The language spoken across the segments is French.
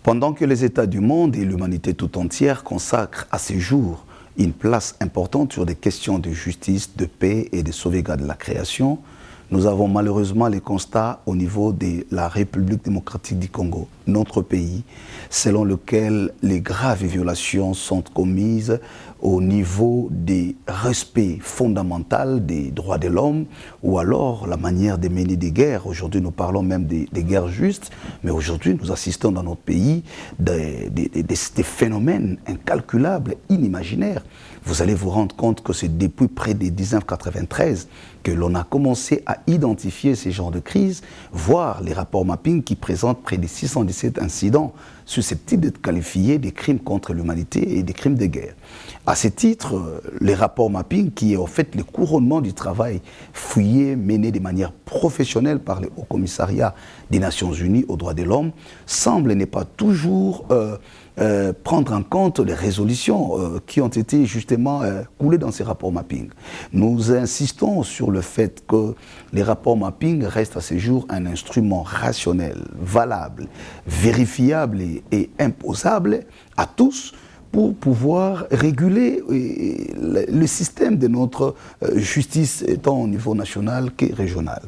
Pendant que les États du monde et l'humanité tout entière consacrent à ces jours une place importante sur des questions de justice, de paix et de sauvegarde de la création, nous avons malheureusement les constats au niveau de la République démocratique du Congo, notre pays, selon lequel les graves violations sont commises au niveau des respects fondamentaux des droits de l'homme ou alors la manière de mener des guerres. Aujourd'hui, nous parlons même des guerres justes, mais aujourd'hui, nous assistons dans notre pays des phénomènes incalculables, inimaginaires. Vous allez vous rendre compte que c'est depuis près de 1993 que l'on a commencé à identifier ces genres de crises, voire les rapports mapping qui présentent près de 617 incidents susceptibles d'être qualifiés des crimes contre l'humanité et des crimes de guerre. À ce titre, les rapports mapping, qui est en fait le couronnement du travail fouillé, mené de manière professionnelle par le Haut Commissariat des Nations Unies aux droits de l'homme, semblent ne pas toujours prendre en compte les résolutions qui ont été justement coulées dans ces rapports mapping. Nous insistons sur le fait que les rapports mapping restent à ce jour un instrument rationnel, valable, vérifiable et imposable à tous pour pouvoir réguler le système de notre justice tant au niveau national que régional.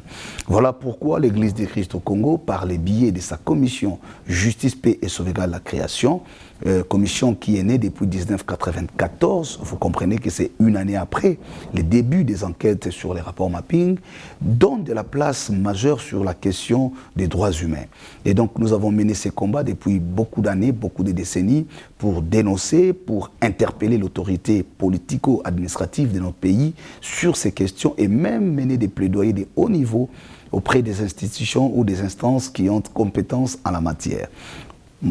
Voilà pourquoi l'Église du Christ au Congo, par le biais de sa commission Justice, Paix et Sauvegarde de la Création, commission qui est née depuis 1994, vous comprenez que c'est une année après le début des enquêtes sur les rapports mapping, donne de la place majeure sur la question des droits humains. Et donc nous avons mené ces combats depuis beaucoup d'années, beaucoup de décennies, pour dénoncer, pour interpeller l'autorité politico-administrative de notre pays sur ces questions et même mener des plaidoyers de haut niveau auprès des institutions ou des instances qui ont compétence en la matière.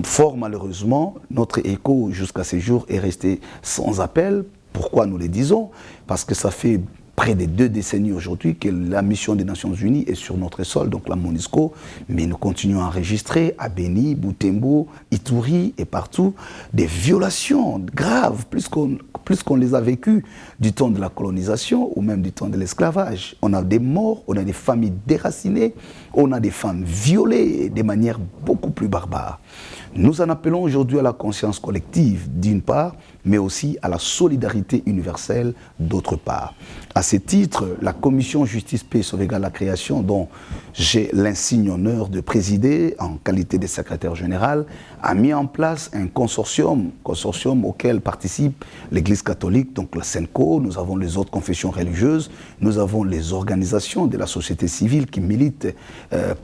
Fort malheureusement, notre écho jusqu'à ce jour est resté sans appel. Pourquoi nous le disons? Parce que ça fait près de 2 décennies aujourd'hui que la mission des Nations Unies est sur notre sol, donc la MONUSCO, mais nous continuons à enregistrer à Beni, Butembo, Ituri et partout des violations graves, plus qu'on les a vécues du temps de la colonisation ou même du temps de l'esclavage. On a des morts, on a des familles déracinées, on a des femmes violées de manière beaucoup plus barbare. Nous en appelons aujourd'hui à la conscience collective d'une part, mais aussi à la solidarité universelle d'autre part. À ce titre, la commission Justice, Paix et Sauvegarde de la Création, dont j'ai l'insigne honneur de présider en qualité de secrétaire général, a mis en place un consortium auquel participe l'Église catholique, donc la SENCO, nous avons les autres confessions religieuses, nous avons les organisations de la société civile qui militent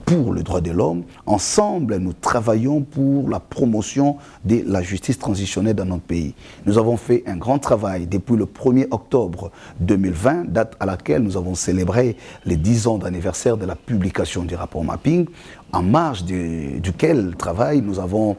pour le droit de l'homme. Ensemble, nous travaillons pour la promotion de la justice transitionnelle dans notre pays. Nous avons fait un grand travail depuis le 1er octobre 2020, date à laquelle nous avons célébré les 10 ans d'anniversaire de la publication du rapport mapping, en marge duquel travail nous avons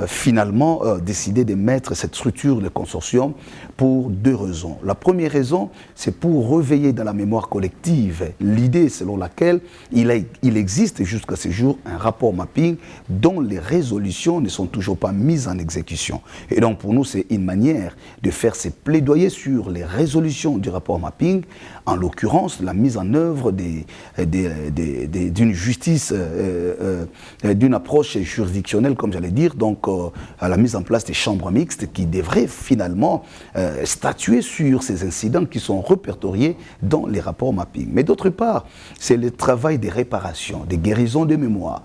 finalement décidé de mettre cette structure de consortium pour 2 raisons. La première raison, c'est pour réveiller dans la mémoire collective l'idée selon laquelle il existe jusqu'à ce jour un rapport mapping dont les résolutions ne sont toujours pas mises en exécution. Et donc pour nous, c'est une manière de faire ces plaidoyers sur les résolutions du rapport mapping, en l'occurrence la mise en œuvre d'une justice, d'une approche juridictionnelle, comme j'allais dire, donc à la mise en place des chambres mixtes qui devraient finalement statuer sur ces incidents qui sont répertoriés dans les rapports mapping. Mais d'autre part, c'est le travail des réparations, des guérisons de mémoire,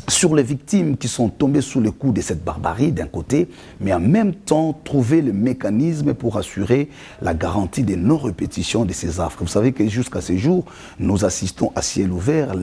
sur les victimes qui sont tombées sous le coup de cette barbarie d'un côté, mais en même temps trouver le mécanisme pour assurer la garantie de non-répétition de ces affres. Vous savez que jusqu'à ce jour, nous assistons à ciel ouvert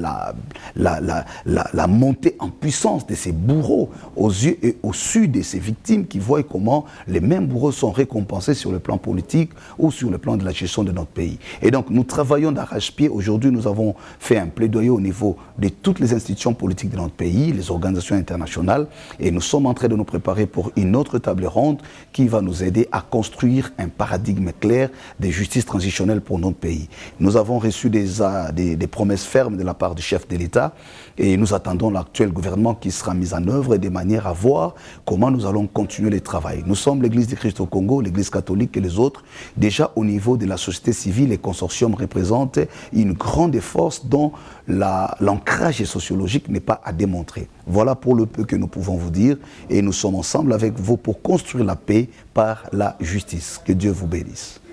la montée en puissance de ces bourreaux aux yeux et au su de ces victimes qui voient comment les mêmes bourreaux sont récompensés sur le plan politique ou sur le plan de la gestion de notre pays. Et donc nous travaillons d'arrache-pied. Aujourd'hui, nous avons fait un plaidoyer au niveau de toutes les institutions politiques de notre pays, les organisations internationales, et nous sommes en train de nous préparer pour une autre table ronde qui va nous aider à construire un paradigme clair de justice transitionnelle pour notre pays. Nous avons reçu des promesses fermes de la part du chef de l'État et nous attendons l'actuel gouvernement qui sera mis en œuvre de manière à voir comment nous allons continuer le travail. Nous sommes l'Église du Christ au Congo, l'Église catholique et les autres. Déjà au niveau de la société civile, les consortiums représentent une grande force dont l'ancrage sociologique n'est pas à démontrer. démontrer. Voilà pour le peu que nous pouvons vous dire et nous sommes ensemble avec vous pour construire la paix par la justice. Que Dieu vous bénisse.